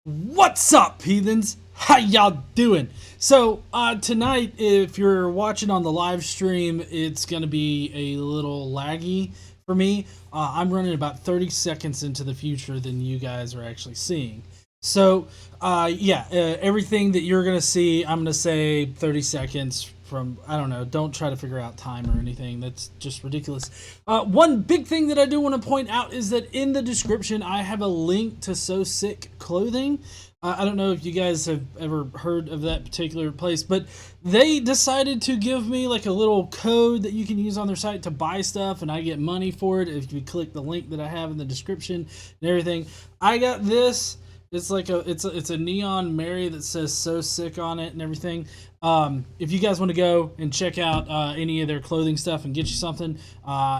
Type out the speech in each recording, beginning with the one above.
What's up, heathens? How y'all doing? So, tonight, if you're watching on the live stream, it's going to be a little laggy for me. I'm running about 30 seconds into the future than you guys are actually seeing. So, everything that you're going to see, I'm going to say 30 seconds from, I don't know, don't try to figure out time or anything. That's just ridiculous. One big thing that I do want to point out is that in the description, I have a link to So Sick clothing. I don't know if you guys have ever heard of that particular place, but they decided to give me like a little code that you can use on their site to buy stuff, and I get money for it if you click the link that I have in the description and everything. I got this. It's like it's a neon Mary that says "So Sick" on it and everything. If you guys want to go and check out any of their clothing stuff and get you something,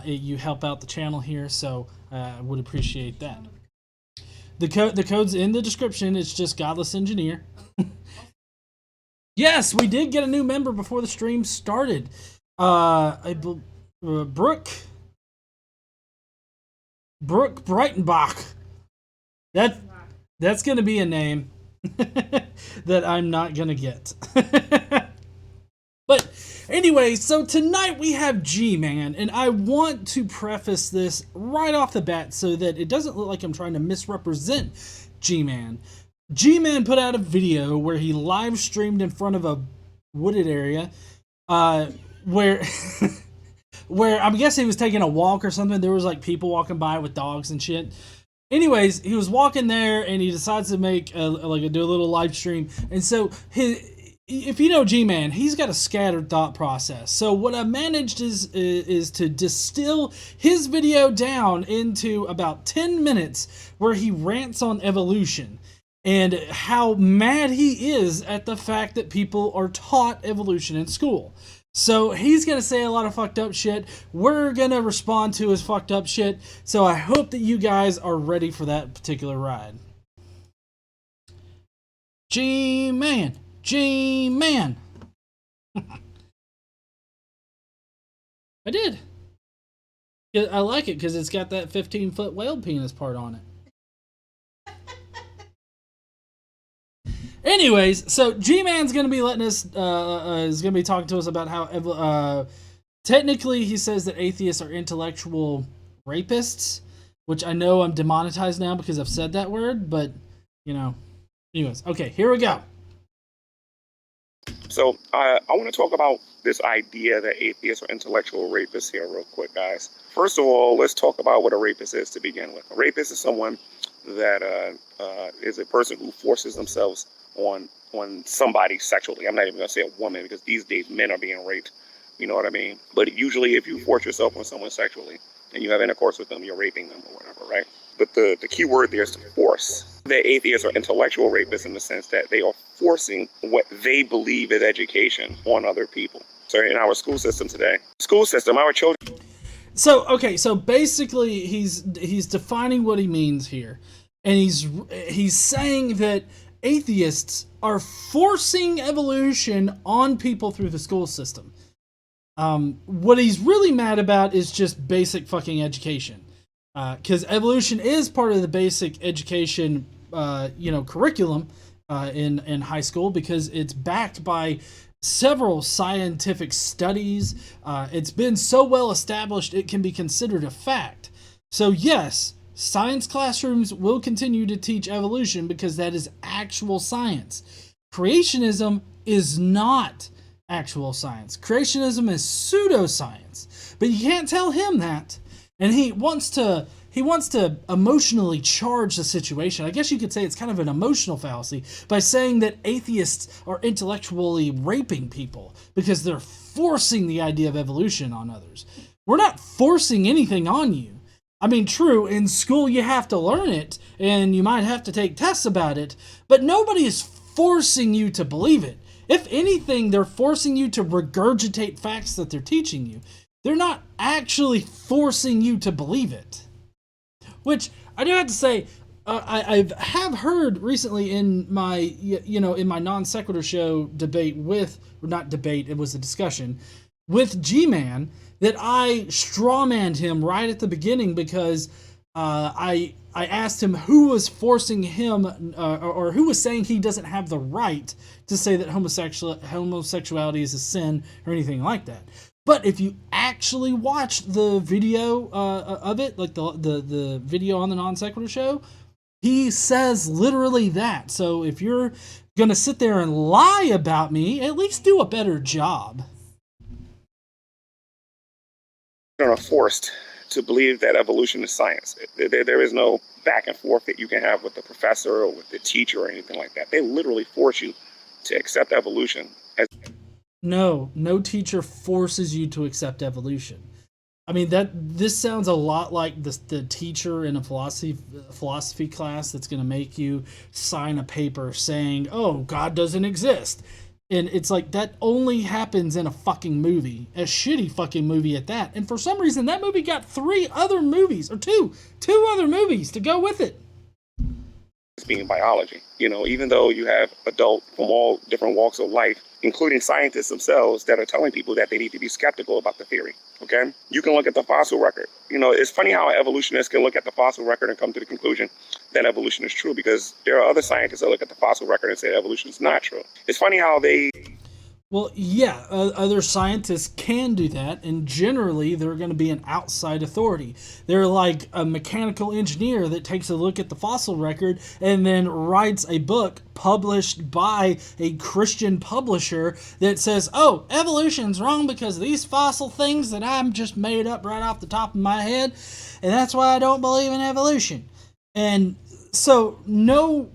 you help out the channel here, so I would appreciate that. The code's in the description. It's just Godless Engineer. Yes, we did get a new member before the stream started. Brooke Breitenbach. That's gonna be a name that I'm not gonna get. But anyway, so tonight we have G-Man, and I want to preface this right off the bat so that it doesn't look like I'm trying to misrepresent G-Man. G-Man put out a video where he live streamed in front of a wooded area, where where I'm guessing he was taking a walk or something. There was like people walking by with dogs and shit. Anyways, he was walking there and he decides to make do a little live stream. And so if you know G-Man, he's got a scattered thought process. So what I managed is to distill his video down into about 10 minutes where he rants on evolution and how mad he is at the fact that people are taught evolution in school. So he's going to say a lot of fucked up shit. We're going to respond to his fucked up shit. So I hope that you guys are ready for that particular ride. G-Man. G-Man. I did. I like it because it's got that 15-foot whale penis part on it. Anyways, so G-Man's going to be letting us, is going to be talking to us about how, technically he says that atheists are intellectual rapists, which I know I'm demonetized now because I've said that word, but, you know, anyways, okay, here we go. So I want to talk about this idea that atheists are intellectual rapists here real quick, guys. First of all, let's talk about what a rapist is to begin with. A rapist is someone that is a person who forces themselves on somebody sexually. I'm not even going to say a woman because these days men are being raped. You know what I mean? But usually if you force yourself on someone sexually and you have intercourse with them, you're raping them or whatever, right? But the key word there is to force. The atheists are intellectual rapists in the sense that they are forcing what they believe is education on other people. So in our school system today, our children. So, okay, so basically he's defining what he means here. And he's saying that atheists are forcing evolution on people through the school system. What he's really mad about is just basic fucking education. Because evolution is part of the basic education, curriculum in high school because it's backed by several scientific studies. It's been so well established it can be considered a fact. So yes, science classrooms will continue to teach evolution because that is actual science. Creationism is not actual science. Creationism is pseudoscience. But you can't tell him that. And he wants to emotionally charge the situation. I guess you could say it's kind of an emotional fallacy by saying that atheists are intellectually raping people because they're forcing the idea of evolution on others. We're not forcing anything on you. I mean, true, in school you have to learn it and you might have to take tests about it, but nobody is forcing you to believe it. If anything, they're forcing you to regurgitate facts that they're teaching you. They're not actually forcing you to believe it. Which, I do have to say, I have heard recently in my, in my non sequitur show debate with, or not debate, it was a discussion, with G-Man, that I strawmanned him right at the beginning because I I asked him who was forcing him, or who was saying he doesn't have the right to say that homosexuality is a sin or anything like that. But if you actually watch the video of it, like the video on the Non Sequitur show, he says literally that. So if you're going to sit there and lie about me, at least do a better job. Are forced to believe that evolution is science. There is no back and forth that you can have with the professor or with the teacher or anything like that. They literally force you to accept evolution. No teacher forces you to accept evolution. I mean, this sounds a lot like the teacher in a philosophy class that's going to make you sign a paper saying, "Oh, God doesn't exist." And it's like, that only happens in a fucking movie. A shitty fucking movie at that. And for some reason, that movie got two other movies to go with it. Being biology, even though you have adults from all different walks of life, including scientists themselves, that are telling people that they need to be skeptical about the theory. Okay, you can look at the fossil record. It's funny how evolutionists can look at the fossil record and come to the conclusion that evolution is true, because there are other scientists that look at the fossil record and say evolution is not true. It's funny how they... Well, yeah, other scientists can do that, and generally they're going to be an outside authority. They're like a mechanical engineer that takes a look at the fossil record and then writes a book published by a Christian publisher that says, "Oh, evolution's wrong because of these fossil things that I'm just made up right off the top of my head, and that's why I don't believe in evolution." And so no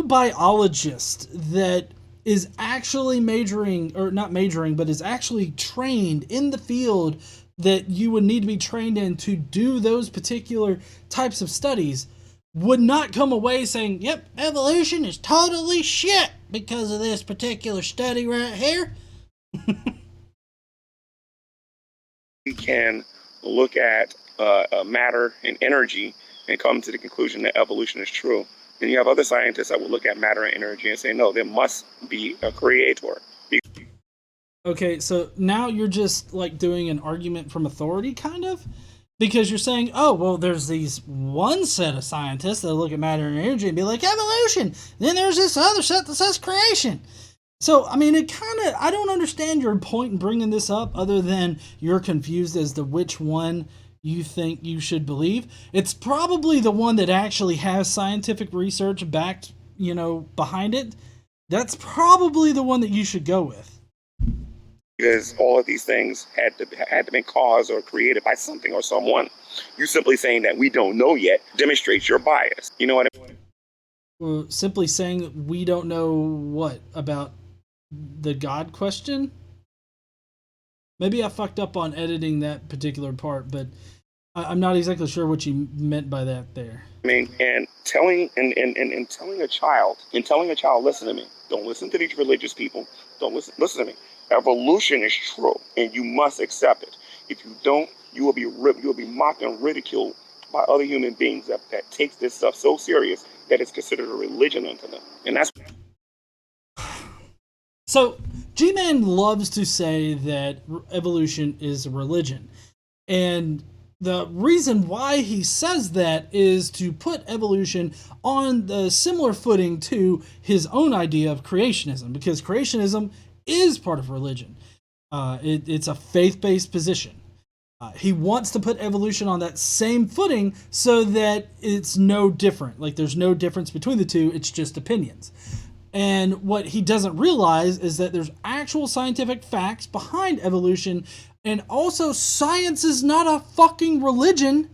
biologist that is actually is actually trained in the field that you would need to be trained in to do those particular types of studies would not come away saying, "Yep, evolution is totally shit because of this particular study right here." We can look at matter and energy and come to the conclusion that evolution is true. Then you have other scientists that will look at matter and energy and say, no, there must be a creator. Okay, so now you're just like doing an argument from authority, kind of? Because you're saying, oh, well, there's these one set of scientists that look at matter and energy and be like, evolution. Then there's this other set that says creation. So, I mean, I don't understand your point in bringing this up other than you're confused as to which one you think you should believe. It's probably the one that actually has scientific research backed, behind it. That's probably the one that you should go with. Because all of these things had to be caused or created by something or someone. You simply saying that we don't know yet demonstrates your bias. You know what I mean? Well, simply saying we don't know what about the God question? Maybe I fucked up on editing that particular part, but I'm not exactly sure what you meant by that there. I mean, and telling a child, listen to me. Don't listen to these religious people. Don't listen to me. Evolution is true, and you must accept it. If you don't, you will be mocked and ridiculed by other human beings that takes this stuff so serious that it's considered a religion unto them. And that's... So, G-Man loves to say that evolution is a religion. And the reason why he says that is to put evolution on the similar footing to his own idea of creationism, because creationism is part of religion. It's a faith-based position. He wants to put evolution on that same footing so that it's no different. Like, there's no difference between the two, it's just opinions. And what he doesn't realize is that there's actual scientific facts behind evolution, and also science is not a fucking religion.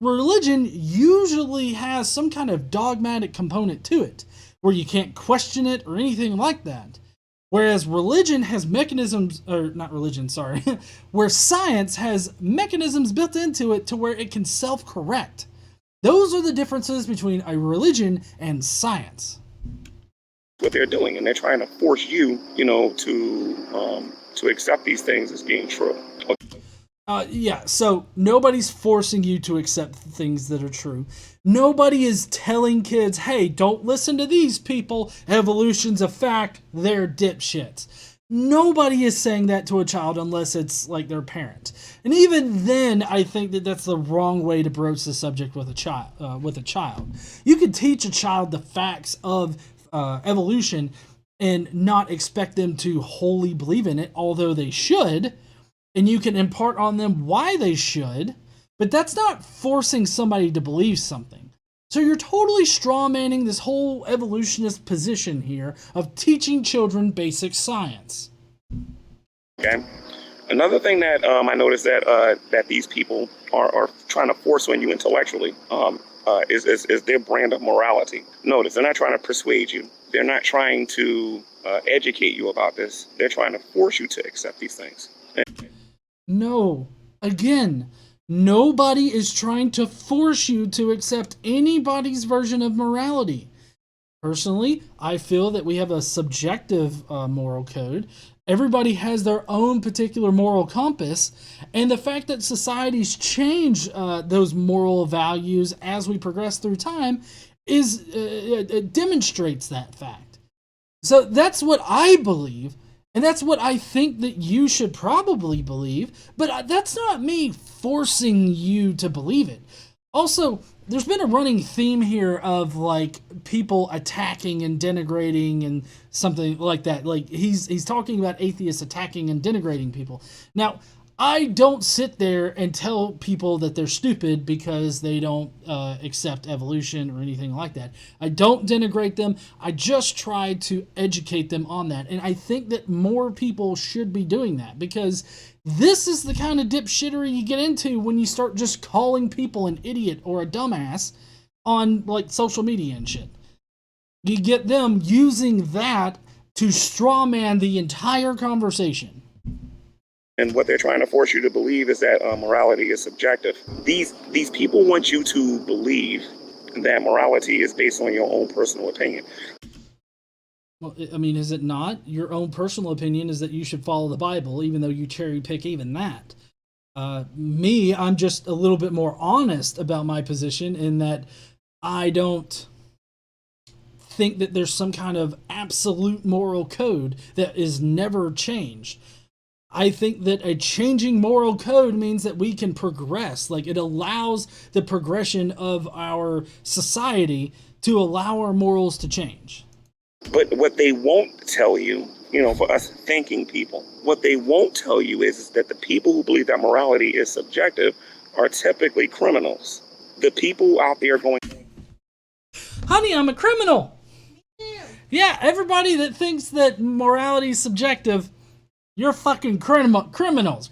Religion usually has some kind of dogmatic component to it, where you can't question it or anything like that. Whereas religion has mechanisms, or not religion, sorry, where science has mechanisms built into it to where it can self-correct. Those are the differences between a religion and science. What they're doing, and they're trying to force you, to accept these things as being true. Yeah, so nobody's forcing you to accept things that are true. Nobody is telling kids, hey, don't listen to these people. Evolution's a fact. They're dipshits. Nobody is saying that to a child unless it's like their parent, and even then, I think that that's the wrong way to broach the subject with a child. You can teach a child the facts of evolution and not expect them to wholly believe in it, although they should, and you can impart on them why they should, but that's not forcing somebody to believe something. So you're totally strawmanning this whole evolutionist position here of teaching children basic science. Okay. Another thing that I noticed that these people are trying to force on you intellectually is their brand of morality. Notice they're not trying to persuade you. They're not trying to educate you about this. They're trying to force you to accept these things. No. Again, nobody is trying to force you to accept anybody's version of morality. Personally, I feel that we have a subjective moral code. Everybody has their own particular moral compass, and the fact that societies change those moral values as we progress through time is it demonstrates that fact. So that's what I believe, and that's what I think that you should probably believe, but that's not me forcing you to believe it. Also, there's been a running theme here of like people attacking and denigrating and something like that. Like he's talking about atheists attacking and denigrating people. Now, I don't sit there and tell people that they're stupid because they don't accept evolution or anything like that. I don't denigrate them. I just try to educate them on that. And I think that more people should be doing that because this is the kind of dipshittery you get into when you start just calling people an idiot or a dumbass on like social media and shit. You get them using that to strawman the entire conversation. And what they're trying to force you to believe is that morality is subjective. These people want you to believe that morality is based on your own personal opinion. Well, I mean, is it not? Your own personal opinion is that you should follow the Bible, even though you cherry pick even that. I'm just a little bit more honest about my position in that I don't think that there's some kind of absolute moral code that is never changed. I think that a changing moral code means that we can progress. Like it allows the progression of our society to allow our morals to change. But what they won't tell you, for us thinking people, what they won't tell you is that the people who believe that morality is subjective are typically criminals. The people out there going, honey, I'm a criminal. Yeah, everybody that thinks that morality is subjective, you're fucking criminals. Criminals.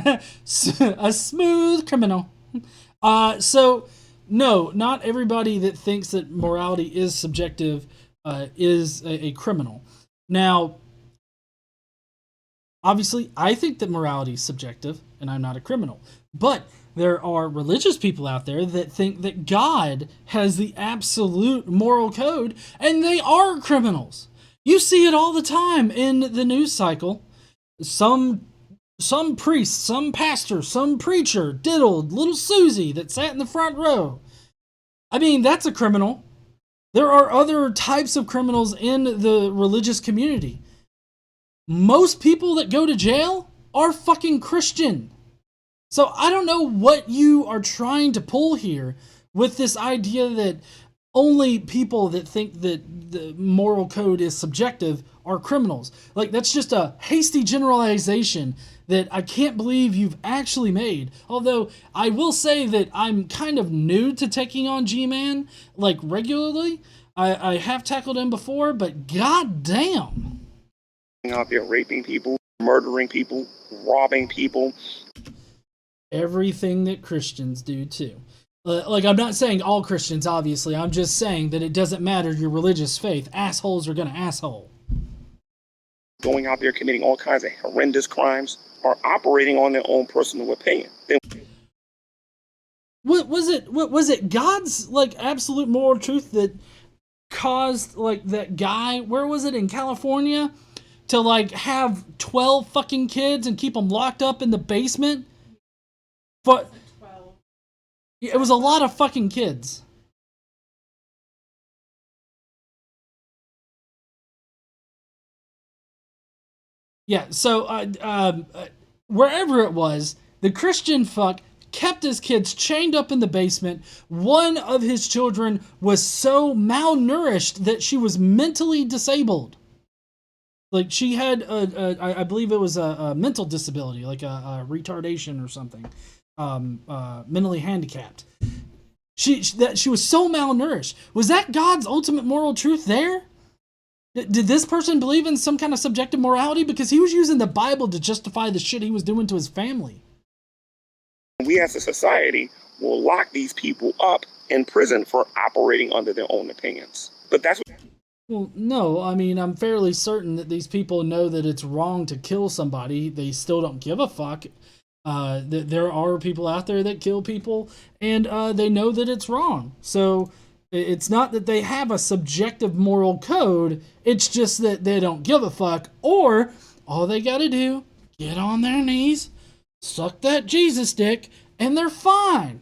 A smooth criminal. So, no, not everybody that thinks that morality is subjective is a criminal. Now, obviously, I think that morality is subjective, and I'm not a criminal. But there are religious people out there that think that God has the absolute moral code, and they are criminals. You see it all the time in the news cycle. Some priest, some pastor, some preacher diddled little Susie that sat in the front row. I mean, that's a criminal. There are other types of criminals in the religious community. Most people that go to jail are fucking Christian. So I don't know what you are trying to pull here with this idea that only people that think that the moral code is subjective are criminals. Like, that's just a hasty generalization that I can't believe you've actually made. Although, I will say that I'm kind of new to taking on G-Man, like, regularly. I have tackled him before, but goddamn. Out there raping people, murdering people, robbing people. Everything that Christians do, too. Like, I'm not saying all Christians, obviously. I'm just saying that it doesn't matter your religious faith. Assholes are gonna asshole. Going out there committing all kinds of horrendous crimes are operating on their own personal opinion. What was it God's, like, absolute moral truth that caused, like, that guy, where was it, in California, to, like, have 12 fucking kids and keep them locked up in the basement? But It was a lot of fucking kids. Yeah, so wherever it was, the Christian fuck kept his kids chained up in the basement. One of his children was so malnourished that she was mentally disabled. Like she had, I believe it was a mental disability, like a retardation or something, mentally handicapped. She was so malnourished. Was that God's ultimate moral truth there? Did this person believe in some kind of subjective morality? Because he was using the Bible to justify the shit he was doing to his family. We as a society will lock these people up in prison for operating under their own opinions. But that's what. Well, no, I mean, I'm fairly certain that these people know that it's wrong to kill somebody. They still don't give a fuck. There are people out there that kill people, and they know that it's wrong. So it's not that they have a subjective moral code. It's just that they don't give a fuck, or all they gotta do, get on their knees, suck that Jesus dick, and they're fine.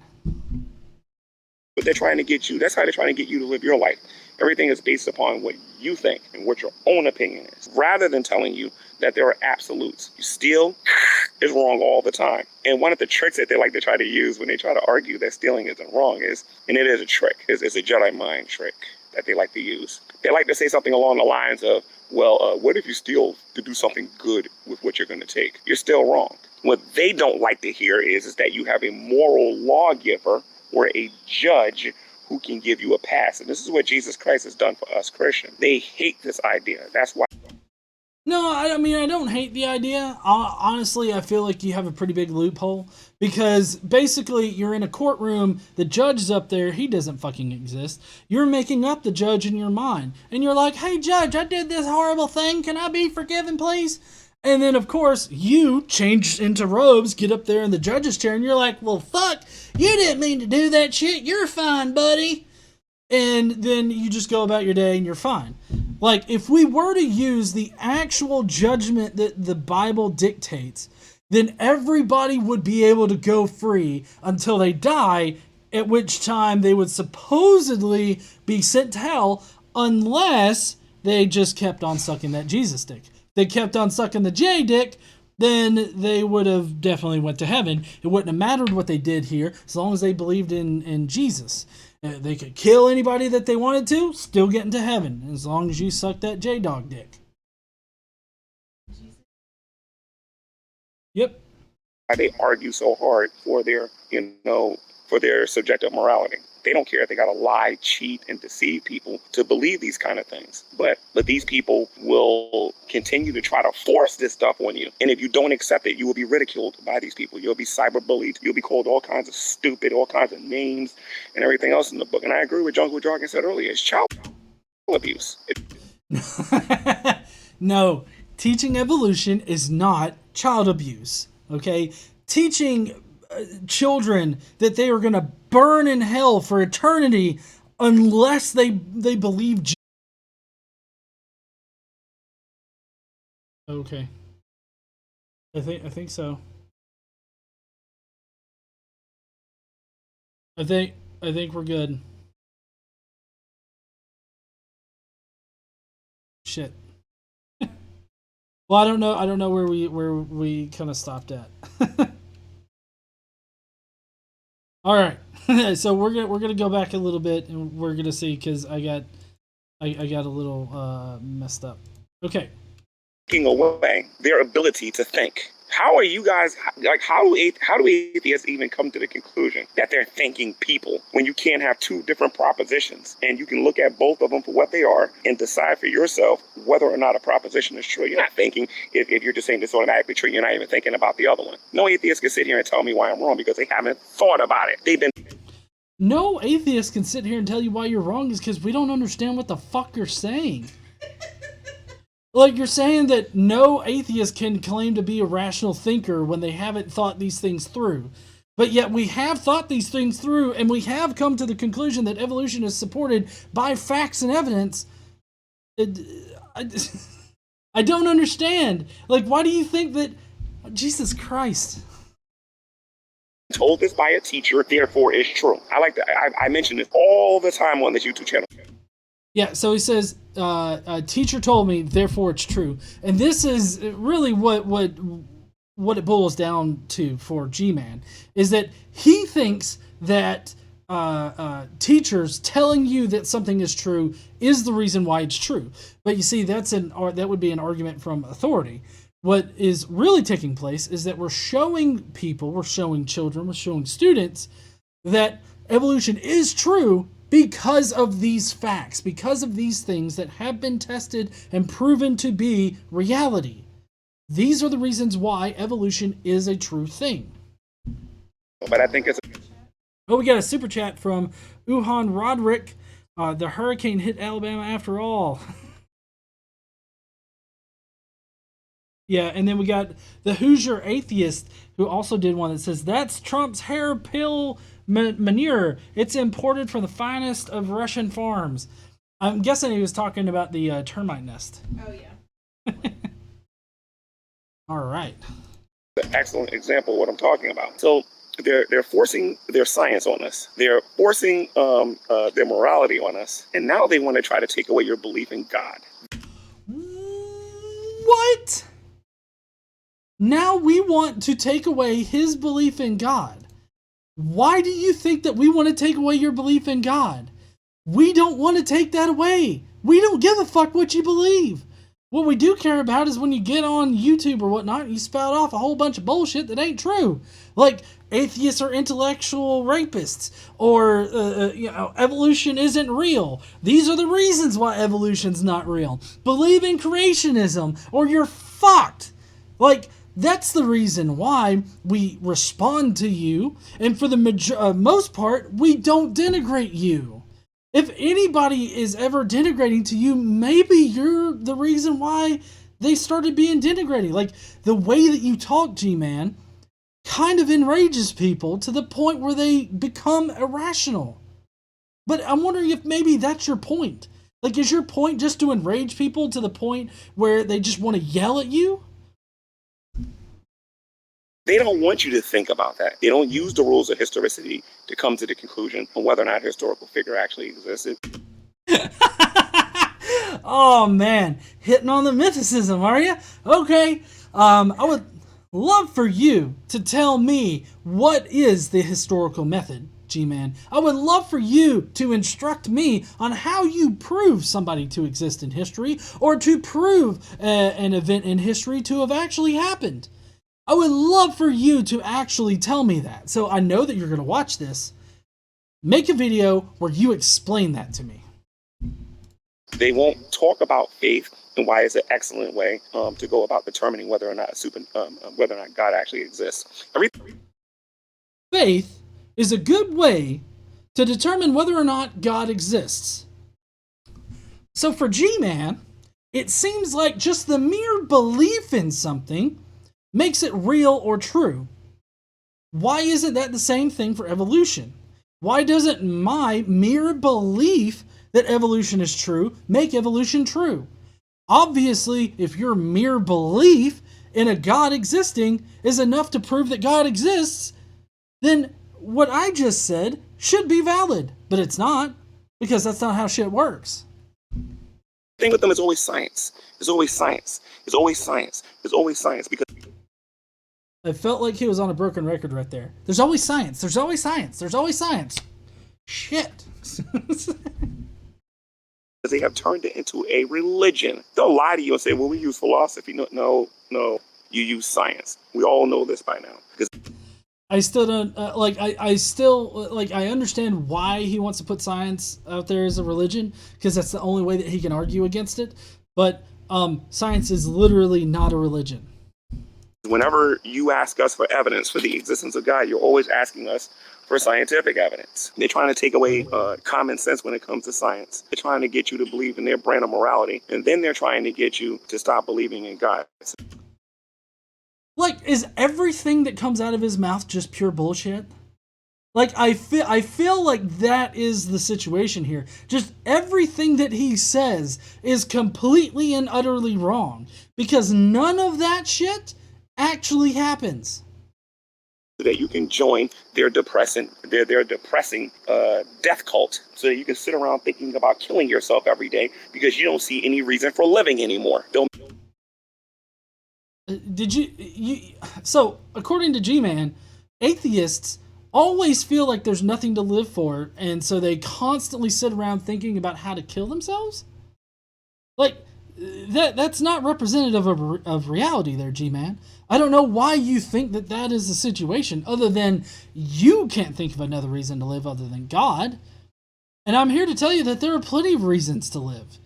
But they're trying to get you. That's how they're trying to get you to live your life. Everything is based upon what you think and what your own opinion is, rather than telling you that there are absolutes. You steal is wrong all the time. And one of the tricks that they like to try to use when they try to argue that stealing isn't wrong is, and it is a trick, it's a Jedi mind trick that they like to use. They like to say something along the lines of, well, what if you steal to do something good with what you're going to take? You're still wrong. What they don't like to hear is that you have a moral lawgiver or a judge who can give you a pass. And this is what Jesus Christ has done for us Christians. They hate this idea. That's why. No, I mean, I don't hate the idea. Honestly, I feel like you have a pretty big loophole because basically you're in a courtroom, the judge is up there, he doesn't fucking exist. You're making up the judge in your mind. And you're like, hey, judge, I did this horrible thing. Can I be forgiven, please? And then, of course, you change into robes, get up there in the judge's chair, and you're like, well, fuck, you didn't mean to do that shit. You're fine, buddy. And then you just go about your day and you're fine. Like, if we were to use the actual judgment that the Bible dictates, then everybody would be able to go free until they die, at which time they would supposedly be sent to hell unless they just kept on sucking that Jesus dick. They kept on sucking the J dick, then they would have definitely went to heaven. It wouldn't have mattered what they did here as long as they believed in Jesus. They could kill anybody that they wanted to, still get into heaven, as long as you suck that J-dog dick. Yep. They argue so hard for their, for their subjective morality. They don't care if they got to lie, cheat, and deceive people to believe these kind of things. But these people will continue to try to force this stuff on you. And if you don't accept it, you will be ridiculed by these people. You'll be cyberbullied. You'll be called all kinds of stupid, all kinds of names and everything else in the book. And I agree with Jungle Jargon said earlier, it's child abuse. No, teaching evolution is not child abuse, okay? Teaching children that they are going to burn in hell for eternity unless they believe. Okay, I think so. I think we're good. Shit. Well, I don't know where we kind of stopped at. All right, so we're gonna go back a little bit and we're gonna see because I got a little messed up. Okay. Taking away their ability to think. How are you guys, like, how do atheists even come to the conclusion that they're thinking people when you can't have two different propositions and you can look at both of them for what they are and decide for yourself whether or not a proposition is true? You're not thinking, if you're just saying this automatically true, you're not even thinking about the other one. No atheist can sit here and tell me why I'm wrong because they haven't thought about it. No atheist can sit here and tell you why you're wrong is because we don't understand what the fuck you're saying. Like, you're saying that no atheist can claim to be a rational thinker when they haven't thought these things through. But yet we have thought these things through, and we have come to the conclusion that evolution is supported by facts and evidence. I don't understand. Like, why do you think that... Jesus Christ. told this by a teacher, therefore it's true. I like that. I mention this all the time on this YouTube channel. Yeah, so he says, a teacher told me, therefore it's true. And this is really what it boils down to for G-Man, is that he thinks that teachers telling you that something is true is the reason why it's true. But you see, that would be an argument from authority. What is really taking place is that we're showing people, we're showing children, we're showing students that evolution is true because of these facts, because of these things that have been tested and proven to be reality. These are the reasons why evolution is a true thing. But I think it's... Oh, we got a super chat from Uhan Roderick. The hurricane hit Alabama after all. Yeah, and then we got the Hoosier Atheist, who also did one that says, that's Trump's hair pill manure. It's imported from the finest of Russian farms. I'm guessing he was talking about the termite nest. Oh, yeah. All right. An excellent example of what I'm talking about. So they're forcing their science on us. They're forcing their morality on us. And now they want to try to take away your belief in God. What? Now we want to take away his belief in God. Why do you think that we want to take away your belief in God? We don't want to take that away. We don't give a fuck what you believe. What we do care about is when you get on YouTube or whatnot, you spout off a whole bunch of bullshit that ain't true. Like atheists are intellectual rapists, or evolution isn't real. These are the reasons why evolution's not real. Believe in creationism or you're fucked. Like, that's the reason why we respond to you, and for the most part, we don't denigrate you. If anybody is ever denigrating to you, maybe you're the reason why they started being denigrating. Like, the way that you talk, G-Man, kind of enrages people to the point where they become irrational. But I'm wondering if maybe that's your point. Like, is your point just to enrage people to the point where they just want to yell at you? They don't want you to think about that. They don't use the rules of historicity to come to the conclusion on whether or not a historical figure actually existed. Oh man, hitting on the mythicism, are you? Okay, I would love for you to tell me what is the historical method, G-Man. I would love for you to instruct me on how you prove somebody to exist in history, or to prove an event in history to have actually happened. I would love for you to actually tell me that. So I know that you're going to watch this. Make a video where you explain that to me. They won't talk about faith and why it's an excellent way to go about determining whether or not whether or not God actually exists. Faith is a good way to determine whether or not God exists. So for G-Man, it seems like just the mere belief in something makes it real or true. Why isn't that the same thing for evolution? Why doesn't my mere belief that evolution is true make evolution true? Obviously, if your mere belief in a God existing is enough to prove that God exists, then what I just said should be valid. But it's not, because that's not how shit works. The thing with them is always science. It's always science. It's always science. It's always science. Because I felt like he was on a broken record right there. There's always science. There's always science. There's always science. Shit. they have turned it into a religion. They'll lie to you and say, well, we use philosophy. No, you use science. We all know this by now. Because I still don't, I understand why he wants to put science out there as a religion, because that's the only way that he can argue against it. But science is literally not a religion. Whenever you ask us for evidence for the existence of God, you're always asking us for scientific evidence. They're trying to take away common sense when it comes to science. They're trying to get you to believe in their brand of morality, and then they're trying to get you to stop believing in God. Like, is everything that comes out of his mouth just pure bullshit? Like, I feel like that is the situation here. Just everything that he says is completely and utterly wrong, because none of that shit actually happens. so that you can join their depressing death cult, so that you can sit around thinking about killing yourself every day because you don't see any reason for living anymore. Did you so according to G-Man, atheists always feel like there's nothing to live for, and so they constantly sit around thinking about how to kill themselves? Like that's not representative of reality there, G-Man. I don't know why you think that that is the situation, other than you can't think of another reason to live other than God. And I'm here to tell you that there are plenty of reasons to live.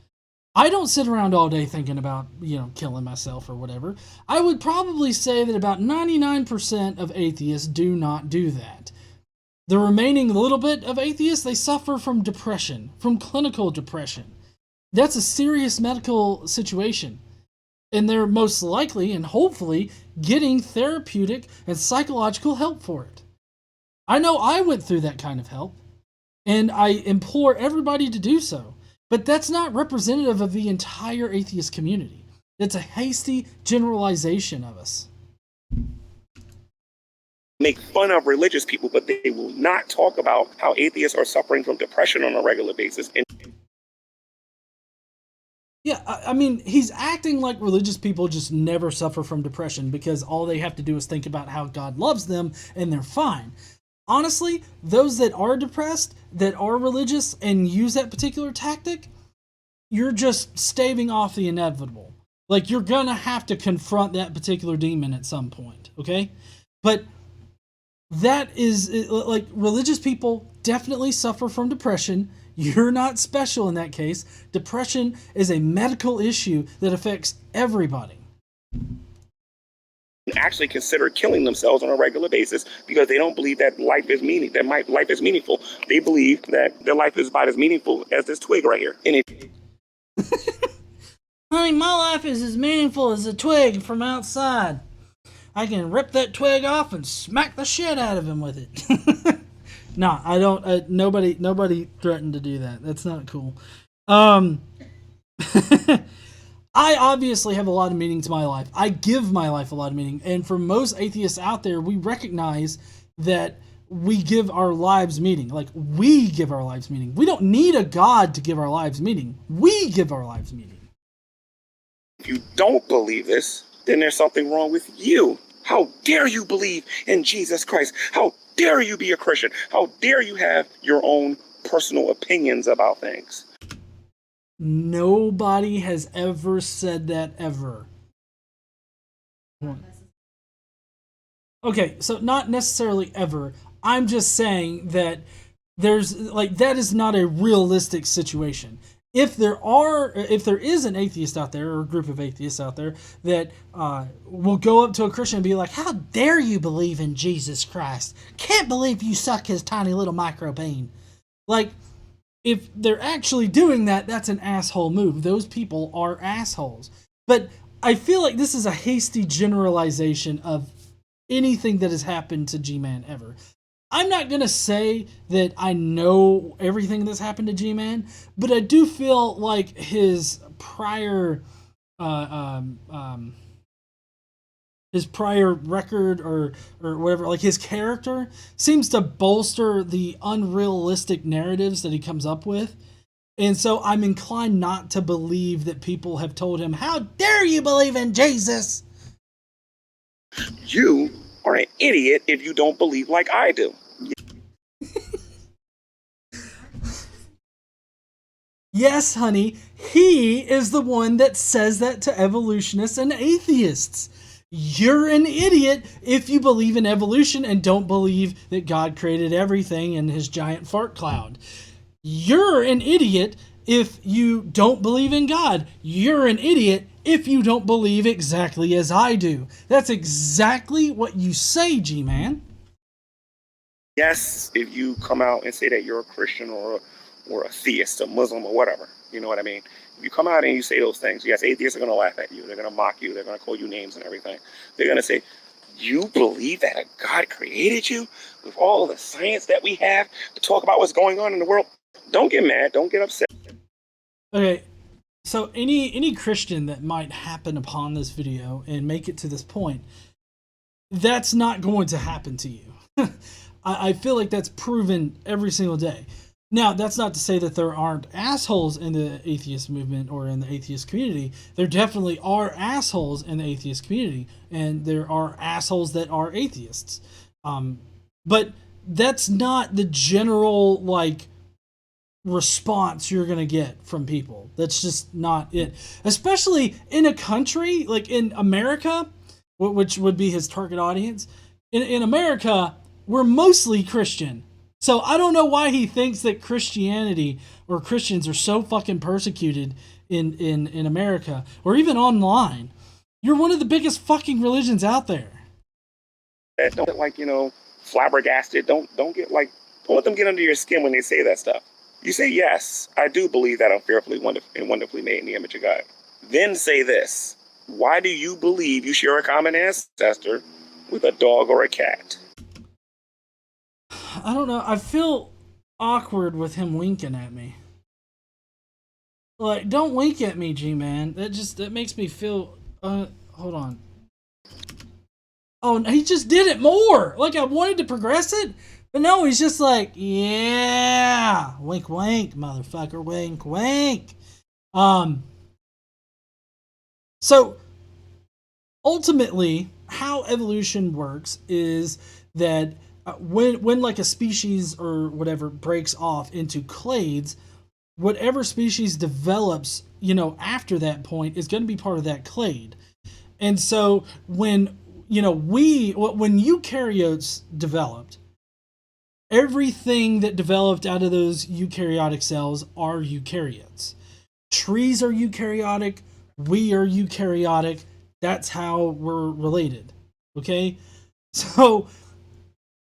I don't sit around all day thinking about, killing myself or whatever. I would probably say that about 99% of atheists do not do that. The remaining little bit of atheists, they suffer from depression, from clinical depression. That's a serious medical situation. And they're most likely and hopefully getting therapeutic and psychological help for it. I know I went through that kind of help, and I implore everybody to do so. But that's not representative of the entire atheist community. It's a hasty generalization of us. Make fun of religious people, but they will not talk about how atheists are suffering from depression on a regular basis. Yeah, I mean, he's acting like religious people just never suffer from depression because all they have to do is think about how God loves them and they're fine. Honestly, those that are depressed, that are religious, and use that particular tactic, you're just staving off the inevitable. Like, you're gonna have to confront that particular demon at some point, okay? But that is, like, religious people definitely suffer from depression. You're not special in that case. Depression is a medical issue that affects everybody. Actually consider killing themselves on a regular basis because they don't believe that life is meaningful. They believe that their life is about as meaningful as this twig right here. And Honey, my life is as meaningful as a twig from outside. I can rip that twig off and smack the shit out of him with it. No, I don't. Nobody threatened to do that. That's not cool. I obviously have a lot of meaning to my life. I give my life a lot of meaning. And for most atheists out there, we recognize that we give our lives meaning. Like, we give our lives meaning. We don't need a God to give our lives meaning. We give our lives meaning. If you don't believe this, then there's something wrong with you. How dare you believe in Jesus Christ? How dare you be a Christian? How dare you have your own personal opinions about things? Nobody has ever said that ever. Okay, so not necessarily ever. I'm just saying that that is not a realistic situation. If there is an atheist out there or a group of atheists out there that will go up to a Christian and be like, "How dare you believe in Jesus Christ? Can't believe you suck his tiny little micro bean." Like, if they're actually doing that, that's an asshole move. Those people are assholes. But I feel like this is a hasty generalization of anything that has happened to G-Man ever. I'm not going to say that I know everything that's happened to G-Man, but I do feel like his prior record or whatever, like his character seems to bolster the unrealistic narratives that he comes up with. And so I'm inclined not to believe that people have told him, "How dare you believe in Jesus?" You are an idiot if you don't believe like I do. Yes, honey, he is the one that says that to evolutionists and atheists. You're an idiot if you believe in evolution and don't believe that God created everything in his giant fart cloud. You're an idiot if you don't believe in God. You're an idiot if you don't believe exactly as I do. That's exactly what you say, G-Man. Yes, if you come out and say that you're a Christian or a theist, a Muslim, or whatever, you know what I mean? If you come out and you say those things, yes, atheists are going to laugh at you. They're going to mock you. They're going to call you names and everything. They're going to say, "You believe that a God created you with all the science that we have to talk about what's going on in the world?" Don't get mad. Don't get upset. Okay, so any Christian that might happen upon this video and make it to this point, that's not going to happen to you. I feel like that's proven every single day. Now, that's not to say that there aren't assholes in the atheist movement or in the atheist community. There definitely are assholes in the atheist community, and there are assholes that are atheists. But that's not the general, like, response you're going to get from people. That's just not it. Especially in a country like in America, which would be his target audience. In America, we're mostly Christian. So I don't know why he thinks that Christianity or Christians are so fucking persecuted in America or even online. You're one of the biggest fucking religions out there. Don't get like, flabbergasted. Don't get like, don't let them get under your skin when they say that stuff. You say, yes, I do believe that I'm fearfully and wonderfully made in the image of God. Then say this: why do you believe you share a common ancestor with a dog or a cat? I don't know. I feel awkward with him winking at me. Like, don't wink at me, G-Man. That makes me feel. Hold on. Oh, he just did it more. Like, I wanted to progress it, but no, he's just like, yeah, wink, wink, motherfucker, wink, wink. So ultimately, how evolution works is that when like a species or whatever breaks off into clades, whatever species develops, after that point is going to be part of that clade. And so when eukaryotes developed, everything that developed out of those eukaryotic cells are eukaryotes. Trees are eukaryotic. We are eukaryotic. That's how we're related. Okay? So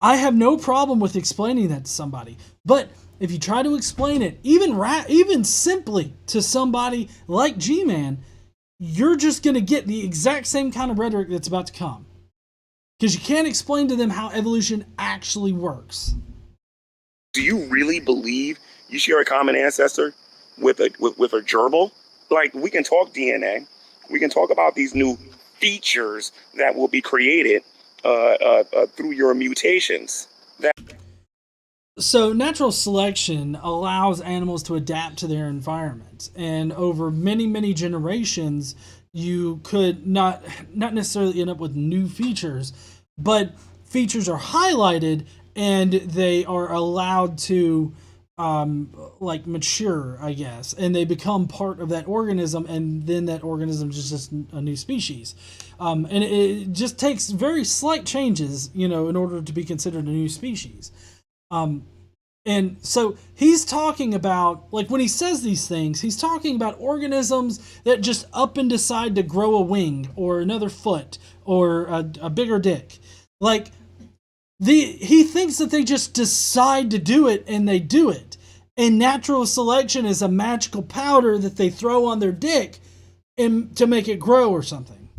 I have no problem with explaining that to somebody. But if you try to explain it, even simply to somebody like G-Man, you're just going to get the exact same kind of rhetoric that's about to come. Because you can't explain to them how evolution actually works. Do you really believe you share a common ancestor with a gerbil? Like, we can talk DNA. We can talk about these new features that will be created through your mutations. So natural selection allows animals to adapt to their environment, and over many, many generations, you could not necessarily end up with new features, but features are highlighted and they are allowed to mature, I guess, and they become part of that organism, and then that organism is just a new species. And it just takes very slight changes, in order to be considered a new species. And so he's talking about, like, when he says these things, he's talking about organisms that just up and decide to grow a wing or another foot or a bigger dick. Like, he thinks that they just decide to do it and they do it. And natural selection is a magical powder that they throw on their dick and to make it grow or something.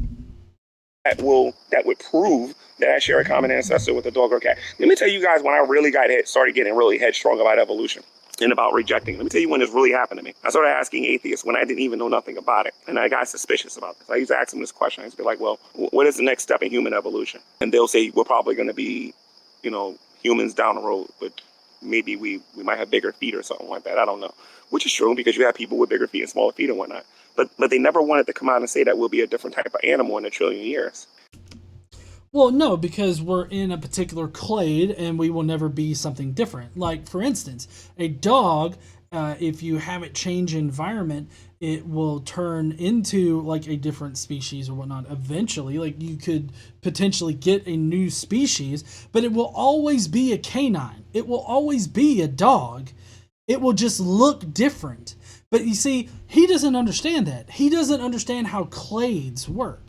That would prove that I share a common ancestor with a dog or cat. Let me tell you guys when I really started getting really headstrong about evolution and about rejecting. Let me tell you when this really happened to me. I started asking atheists when I didn't even know nothing about it. And I got suspicious about this. I used to ask them this question. I used to be like, well, what is the next step in human evolution? And they'll say, we're probably going to be, humans down the road, but maybe we might have bigger feet or something like that. I don't know. Which is true, because you have people with bigger feet and smaller feet and whatnot. But they never wanted to come out and say that we'll be a different type of animal in a trillion years. Well, no, because we're in a particular clade and we will never be something different. Like, for instance, a dog, if you have it change environment, it will turn into like a different species or whatnot eventually. Like, you could potentially get a new species, but it will always be a canine. It will always be a dog. It will just look different. But you see, he doesn't understand that. He doesn't understand how clades work.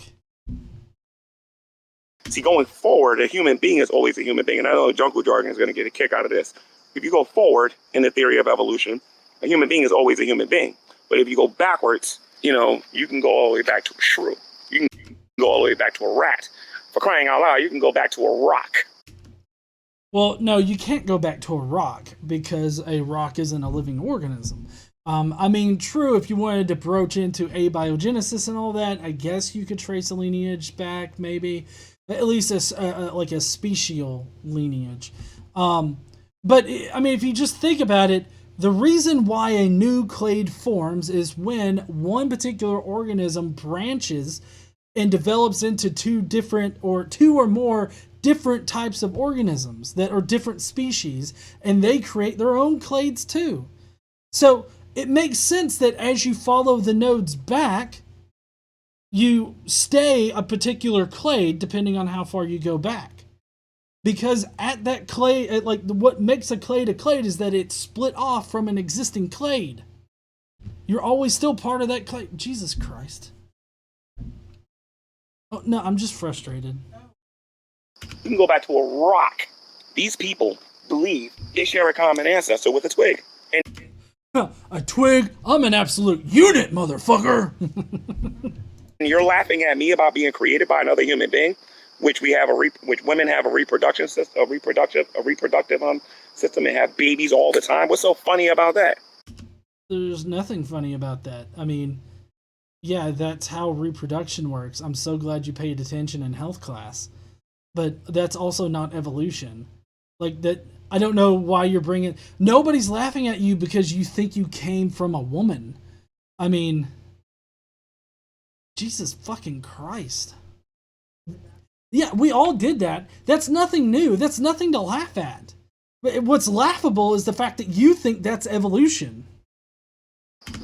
See, going forward, a human being is always a human being. And I know Jungle Jargon is going to get a kick out of this. If you go forward in the theory of evolution, a human being is always a human being. But if you go backwards, you can go all the way back to a shrew. You can go all the way back to a rat. For crying out loud, you can go back to a rock. Well, no, you can't go back to a rock because a rock isn't a living organism. True, if you wanted to broach into abiogenesis and all that, I guess you could trace a lineage back, maybe. at least as like a special lineage. But I mean, if you just think about it, the reason why a new clade forms is when one particular organism branches and develops into two or more different types of organisms that are different species, and they create their own clades too. So it makes sense that as you follow the nodes back, you stay a particular clade depending on how far you go back. Because at that clade, like what makes a clade is that it's split off from an existing clade. You're always still part of that clade. Jesus Christ. Oh, no, I'm just frustrated. You can go back to a rock. These people believe they share a common ancestor with a twig. And a twig? I'm an absolute unit, motherfucker. And you're laughing at me about being created by another human being, which women have a reproductive system and have babies all the time. What's so funny about that? There's nothing funny about that. I mean, yeah, that's how reproduction works. I'm so glad you paid attention in health class. But that's also not evolution. Like that, I don't know why you're bringing. Nobody's laughing at you because you think you came from a woman. I mean, Jesus fucking Christ. Yeah, we all did that. That's nothing new. That's nothing to laugh at. But what's laughable is the fact that you think that's evolution.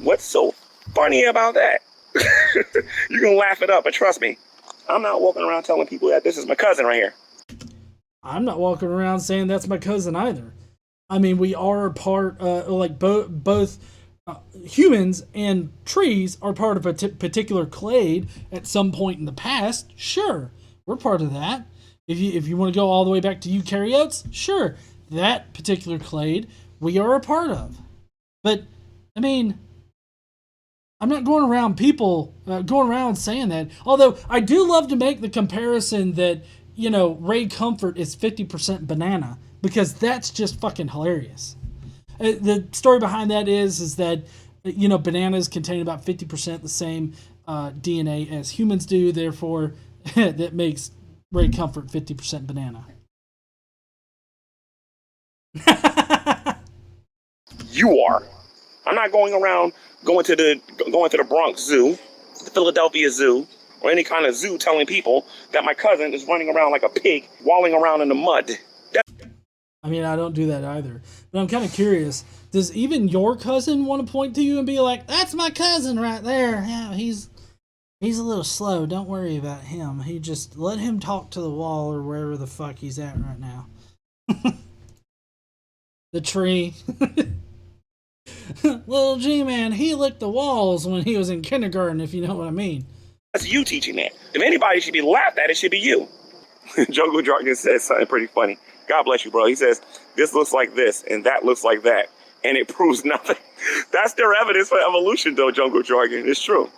What's so funny about that? You can laugh it up, but trust me, I'm not walking around telling people that this is my cousin right here. I'm not walking around saying that's my cousin either. I mean, we are part, like both humans and trees are part of a particular clade at some point in the past. Sure, we're part of that. If you want to go all the way back to eukaryotes, sure, that particular clade we are a part of. But I mean, I'm not going around saying that. Although I do love to make the comparison that, you know, Ray Comfort is 50% banana, because that's just fucking hilarious. The story behind that is that, you know, bananas contain about 50% the same DNA as humans do. Therefore, that makes Ray Comfort 50% banana. You are. I'm not going around going to the Bronx Zoo, the Philadelphia Zoo, or any kind of zoo telling people that my cousin is running around like a pig, walling around in the mud. I mean, I don't do that either. But I'm kind of curious. Does even your cousin want to point to you and be like, "That's my cousin right there. Yeah, he's a little slow. Don't worry about him. He just let him talk to the wall or wherever the fuck he's at right now." The tree. Little G-Man, he licked the walls when he was in kindergarten, if you know what I mean. That's you teaching that. If anybody should be laughed at, it should be you. Jungle Jargon says something pretty funny. God bless you, bro. He says, this looks like this, and that looks like that, and it proves nothing. That's their evidence for evolution, though, Jungle Jargon. It's true.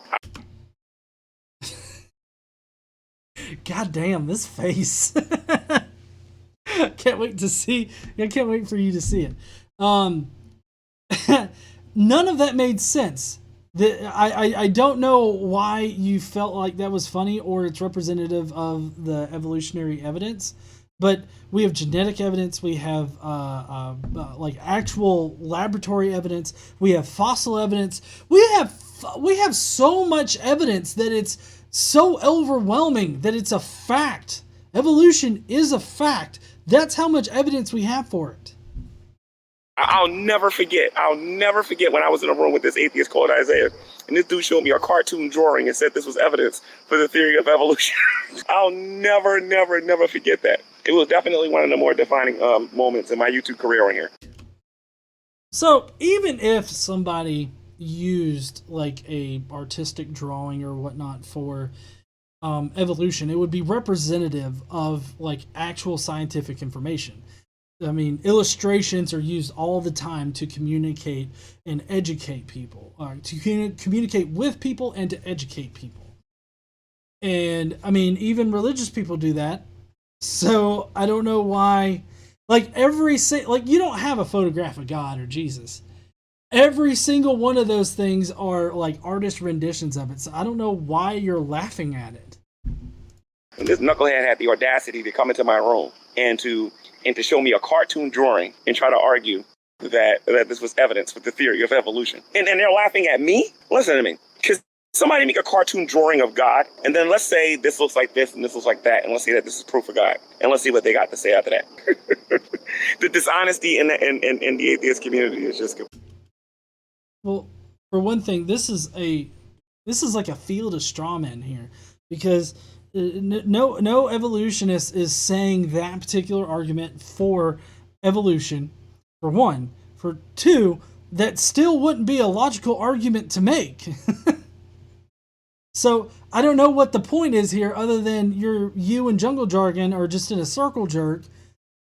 God damn, this face. Can't wait to see. I can't wait for you to see it. None of that made sense. I don't know why you felt like that was funny or it's representative of the evolutionary evidence, but we have genetic evidence, we have like actual laboratory evidence, we have fossil evidence, we have so much evidence that it's so overwhelming that it's a fact. Evolution is a fact. That's how much evidence we have for it. I'll never forget when I was in a room with this atheist called Isaiah, and this dude showed me a cartoon drawing and said this was evidence for the theory of evolution. I'll never forget that. It was definitely one of the more defining moments in my YouTube career on here. So even if somebody used like a artistic drawing or whatnot for evolution, it would be representative of like actual scientific information. I mean, illustrations are used all the time to communicate and educate people, to communicate with people and to educate people. And I mean, even religious people do that. So I don't know why, like you don't have a photograph of God or Jesus. Every single one of those things are like artist renditions of it. So I don't know why you're laughing at it. And this knucklehead had the audacity to come into my room and to show me a cartoon drawing and try to argue that this was evidence for the theory of evolution. And they're laughing at me? Listen to me. Because somebody make a cartoon drawing of God, and then let's say this looks like this and this looks like that, and let's say that this is proof of God. And let's see what they got to say after that. The dishonesty in the atheist community is just... Well, for one thing, this is like a field of straw men here, because no evolutionist is saying that particular argument for evolution, for one. For two, that still wouldn't be a logical argument to make. So I don't know what the point is here, other than you and Jungle Jargon are just in a circle jerk,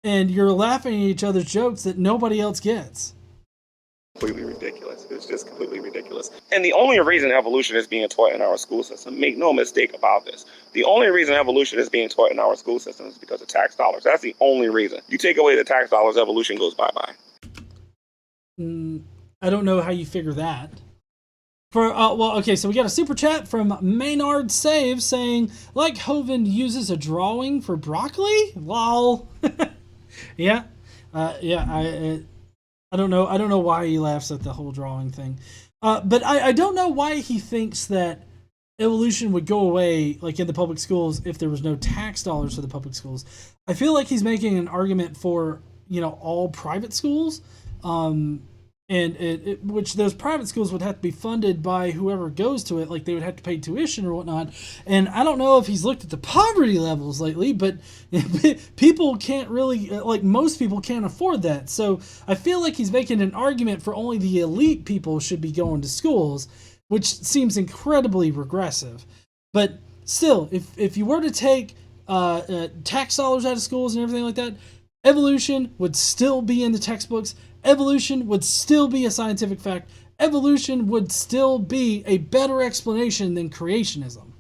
and you're laughing at each other's jokes that nobody else gets. Completely ridiculous. It's just completely ridiculous. And the only reason evolution is being taught in our school system, make no mistake about this, the only reason evolution is being taught in our school system is because of tax dollars. That's the only reason. You take away the tax dollars, evolution goes bye-bye. I don't know how you figure that. So we got a super chat from Maynard Save saying, like Hovind uses a drawing for broccoli? Lol. Yeah. I don't know why he laughs at the whole drawing thing. But I don't know why he thinks that evolution would go away, like in the public schools, if there was no tax dollars for the public schools. I feel like he's making an argument for, all private schools. Which those private schools would have to be funded by whoever goes to it, like they would have to pay tuition or whatnot. And I don't know if he's looked at the poverty levels lately, but people can't really, most people can't afford that. So I feel like he's making an argument for only the elite people should be going to schools, which seems incredibly regressive. But still, if you were to take tax dollars out of schools and everything like that, evolution would still be in the textbooks. Evolution would still be a scientific fact. Evolution would still be a better explanation than creationism.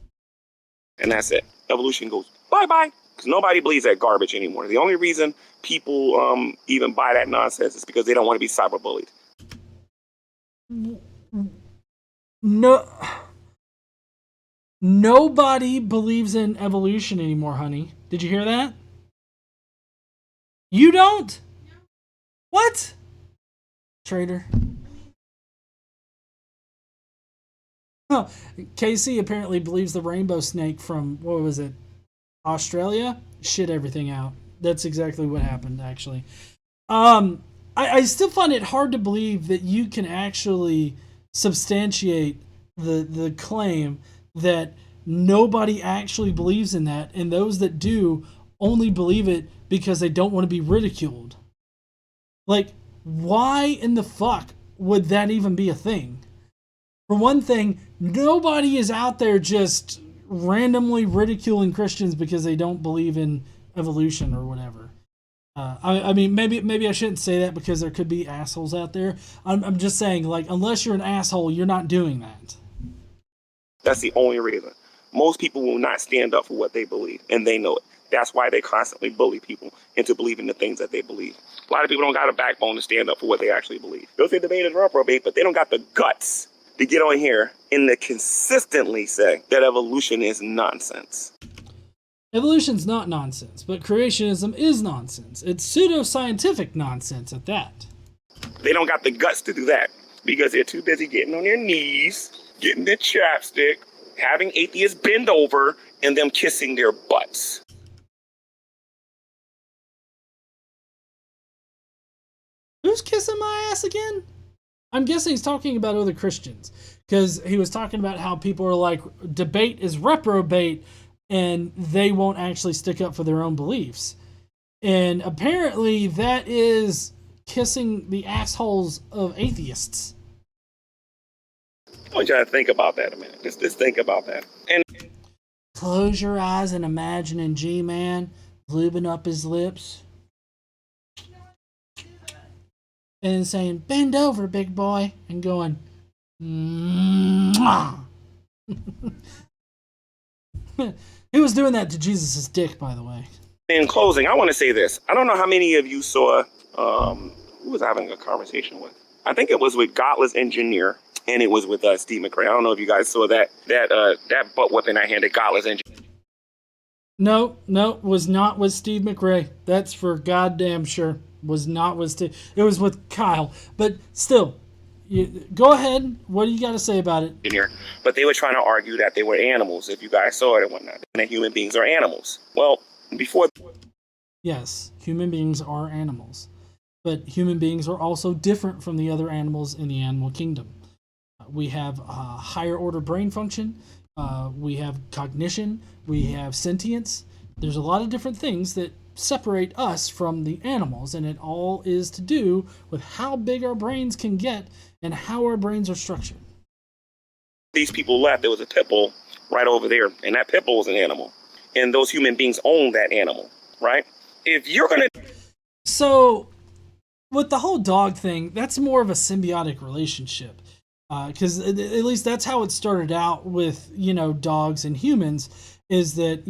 And that's it. Evolution goes bye-bye. Because nobody believes that garbage anymore. The only reason people even buy that nonsense is because they don't want to be cyberbullied. No, nobody believes in evolution anymore, honey. Did you hear that? You don't? What? Traitor. Huh. Casey apparently believes the rainbow snake from, what was it, Australia? Shit everything out. That's exactly what happened, actually. I still find it hard to believe that you can actually substantiate the claim that nobody actually believes in that, and those that do only believe it because they don't want to be ridiculed. Like, why in the fuck would that even be a thing? For one thing, nobody is out there just randomly ridiculing Christians because they don't believe in evolution or whatever. I mean, maybe I shouldn't say that because there could be assholes out there. I'm just saying, unless you're an asshole, you're not doing that. That's the only reason. Most people will not stand up for what they believe, and they know it. That's why they constantly bully people into believing the things that they believe. A lot of people don't got a backbone to stand up for what they actually believe. They'll say debate is reprobate, but they don't got the guts to get on here and to consistently say that evolution is nonsense. Evolution's not nonsense, but creationism is nonsense. It's pseudoscientific nonsense at that. They don't got the guts to do that because they're too busy getting on their knees, getting their chapstick, having atheists bend over, and them kissing their butts. Who's kissing my ass again? I'm guessing he's talking about other Christians, because he was talking about how people are like, debate is reprobate, and they won't actually stick up for their own beliefs. And apparently that is kissing the assholes of atheists. I want you to think about that a minute. Just think about that. And close your eyes and imagine a G-Man lubing up his lips and saying, bend over, big boy, and going, mwah. He was doing that to Jesus' dick, by the way. In closing, I want to say this. I don't know how many of you saw, who was I having a conversation with? I think it was with Godless Engineer, and it was with Steve McRae. I don't know if you guys saw that butt whipping I handed Godless Engineer. No, was not with Steve McRae. That's for goddamn sure. Was not with Steve. It was with Kyle. But still, go ahead. What do you got to say about it? In here, but they were trying to argue that they were animals, if you guys saw it and whatnot, and that human beings are animals. Well, before Yes, human beings are animals. But human beings are also different from the other animals in the animal kingdom. We have higher order brain function, we have cognition, we have sentience. There's a lot of different things that separate us from the animals, and it all is to do with how big our brains can get and how our brains are structured. these people left, there was a pit bull right over there, and that pit bull was an animal, and those human beings own that animal, right? If you're gonna So, with the whole dog thing, that's more of a symbiotic relationship. Because at least that's how it started out with, dogs and humans, is that,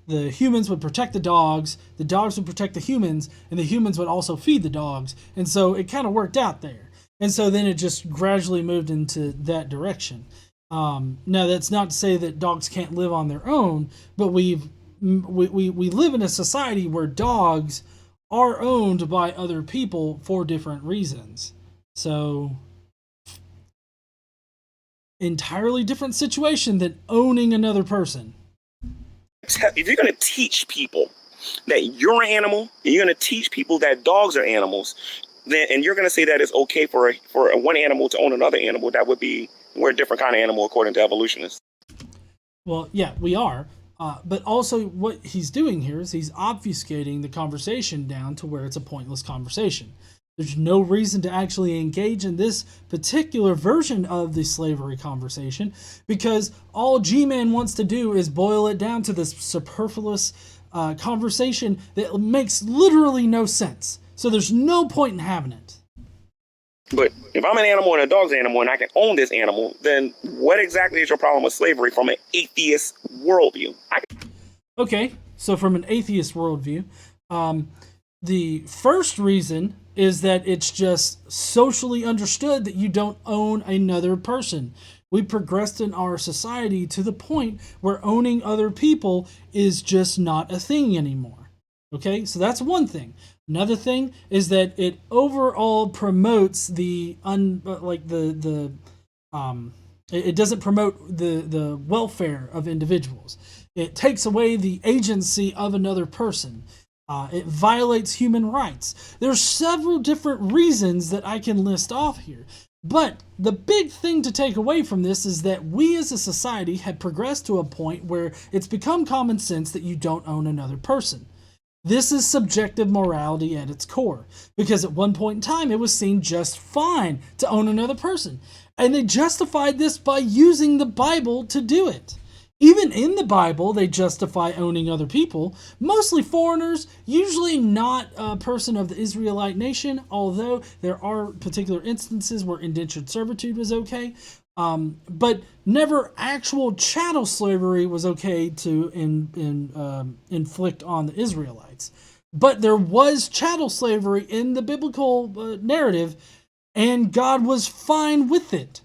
the humans would protect the dogs would protect the humans, and the humans would also feed the dogs. And so it kind of worked out there. And so then it just gradually moved into that direction. Now, that's not to say that dogs can't live on their own, but we live in a society where dogs are owned by other people for different reasons. So, entirely different situation than owning another person. if you're gonna teach people that you're an animal, and you're gonna teach people that dogs are animals, then and you're gonna say that it's okay for one animal to own another animal, that would be we're a different kind of animal according to evolutionists. Well, yeah, we are. But also, what he's doing here is he's obfuscating the conversation down to where it's a pointless conversation. There's no reason to actually engage in this particular version of the slavery conversation because all G-Man wants to do is boil it down to this superfluous conversation that makes literally no sense. So there's no point in having it. But if I'm an animal and a dog's an animal and I can own this animal, then what exactly is your problem with slavery from an atheist worldview? Okay, so from an atheist worldview, the first reason is that it's just socially understood that you don't own another person. We progressed in our society to the point where owning other people is just not a thing anymore. Okay, so that's one thing. Another thing is that it overall promotes it doesn't promote the welfare of individuals. It takes away the agency of another person. It violates human rights. There's several different reasons that I can list off here. But the big thing to take away from this is that we as a society have progressed to a point where it's become common sense that you don't own another person. This is subjective morality at its core, because at one point in time it was seen just fine to own another person. And they justified this by using the Bible to do it. Even in the Bible, they justify owning other people, mostly foreigners, usually not a person of the Israelite nation, although there are particular instances where indentured servitude was okay. But never actual chattel slavery was okay to inflict on the Israelites. But there was chattel slavery in the biblical narrative, and God was fine with it.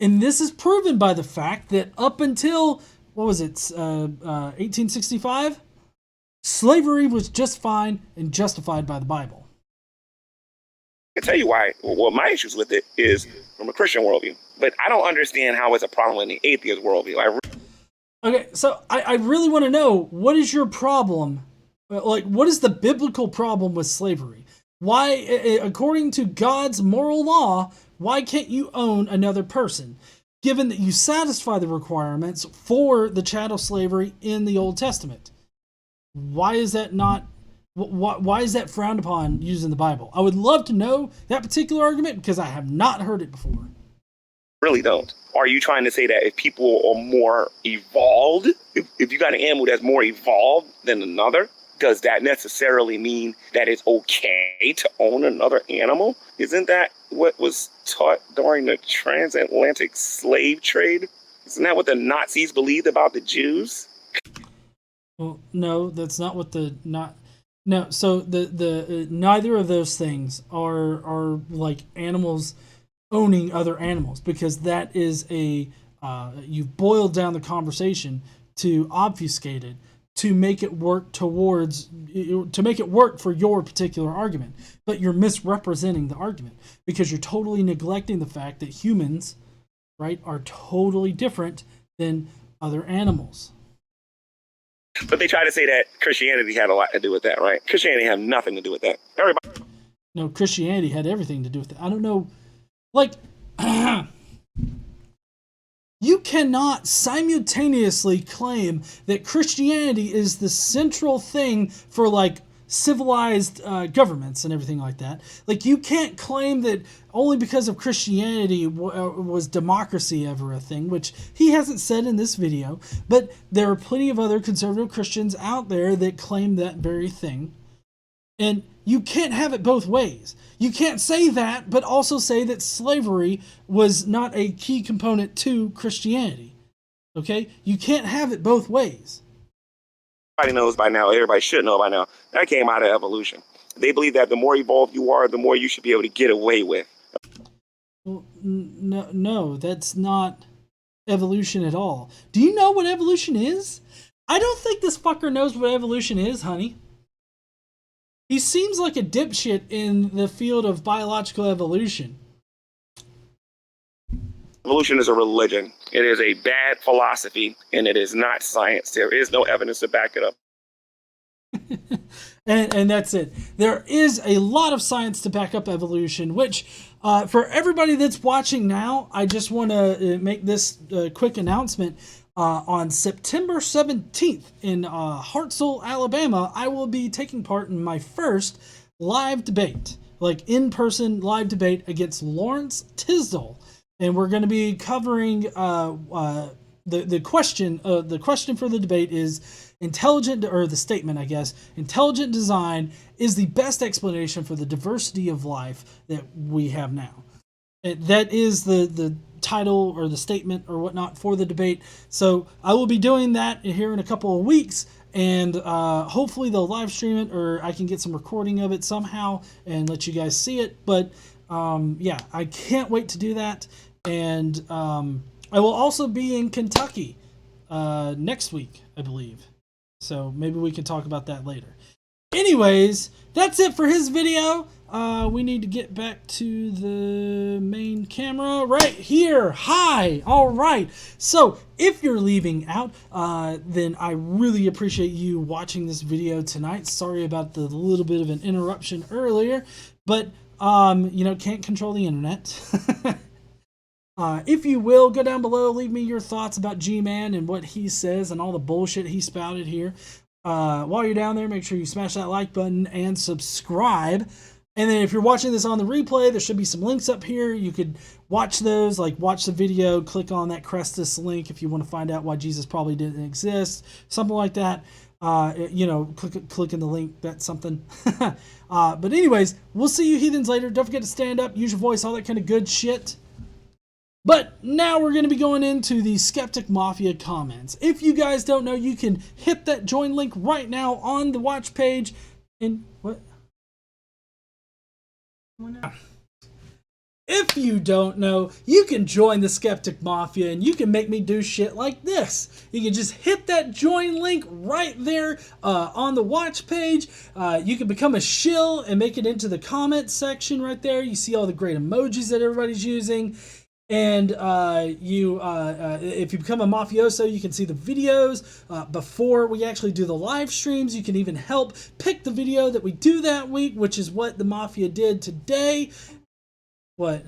And this is proven by the fact that up until, 1865, slavery was just fine and justified by the Bible. I can tell you why. Well, my issues with it is from a Christian worldview, but I don't understand how it's a problem in the atheist worldview. Okay, so I really want to know, what is your problem? Like, what is the biblical problem with slavery? Why, according to God's moral law, why can't you own another person, given that you satisfy the requirements for the chattel slavery in the Old Testament? Why is that not? Why is that frowned upon using the Bible? I would love to know that particular argument because I have not heard it before. Really don't. Are you trying to say that if people are more evolved, if you got an animal that's more evolved than another, does that necessarily mean that it's okay to own another animal? Isn't that what was taught during the transatlantic slave trade? Isn't that what the Nazis believed about the Jews? Well, no, that's not what no. So the neither of those things are like animals owning other animals, because that is you've boiled down the conversation to obfuscate it to make it work for your particular argument, but you're misrepresenting the argument because you're totally neglecting the fact that humans, right, are totally different than other animals. But they try to say that Christianity had a lot to do with that, right? Christianity had nothing to do with that. Everybody. No, Christianity had everything to do with it. I don't know, like, you cannot simultaneously claim that Christianity is the central thing for, like, civilized governments and everything like that. Like, you can't claim that only because of Christianity was democracy ever a thing, which he hasn't said in this video, but there are plenty of other conservative Christians out there that claim that very thing. And you can't have it both ways. You can't say that, but also say that slavery was not a key component to Christianity. Okay? You can't have it both ways. Everybody knows by now, everybody should know by now, that came out of evolution. They believe that the more evolved you are, the more you should be able to get away with. Well, no, that's not evolution at all. Do you know what evolution is? I don't think this fucker knows what evolution is, honey. He seems like a dipshit in the field of biological evolution. Evolution is a religion. It is a bad philosophy, and it is not science. There is no evidence to back it up. and that's it. There is a lot of science to back up evolution, which for everybody that's watching now, I just want to make this quick announcement. On September 17th in Hartselle, Alabama, I will be taking part in my first live debate, like in-person live debate against Lawrence Tisdale. And we're going to be covering the question. The question for the debate is the statement, I guess. Intelligent design is the best explanation for the diversity of life that we have now. That is the title or the statement or whatnot for the debate. So I will be doing that here in a couple of weeks, and hopefully they'll live stream it, or I can get some recording of it somehow and let you guys see it. But yeah, I can't wait to do that. And I will also be in Kentucky next week, I believe. So maybe we can talk about that later. Anyways, that's it for his video. We need to get back to the main camera right here. Hi. All right. So if you're leaving out, then I really appreciate you watching this video tonight. Sorry about the little bit of an interruption earlier, but can't control the internet. If you will, go down below, leave me your thoughts about G-Man and what he says and all the bullshit he spouted here. While you're down there, make sure you smash that like button and subscribe. And then if you're watching this on the replay, there should be some links up here. You could watch those, like watch the video, click on that Crestus link if you want to find out why Jesus probably didn't exist, something like that. Click in the link, that's something. But anyways, we'll see you heathens later. Don't forget to stand up, use your voice, all that kind of good shit. But now we're going to be going into the Skeptic Mafia comments. If you guys don't know, you can hit that join link right now on the watch page. And what? If you don't know, you can join the Skeptic Mafia and you can make me do shit like this. You can just hit that join link right there on the watch page. You can become a shill and make it into the comment section right there. You see all the great emojis that everybody's using. And if you become a mafioso, you can see the videos before we actually do the live streams. You can even help pick the video that we do that week, which is what the Mafia did today. What?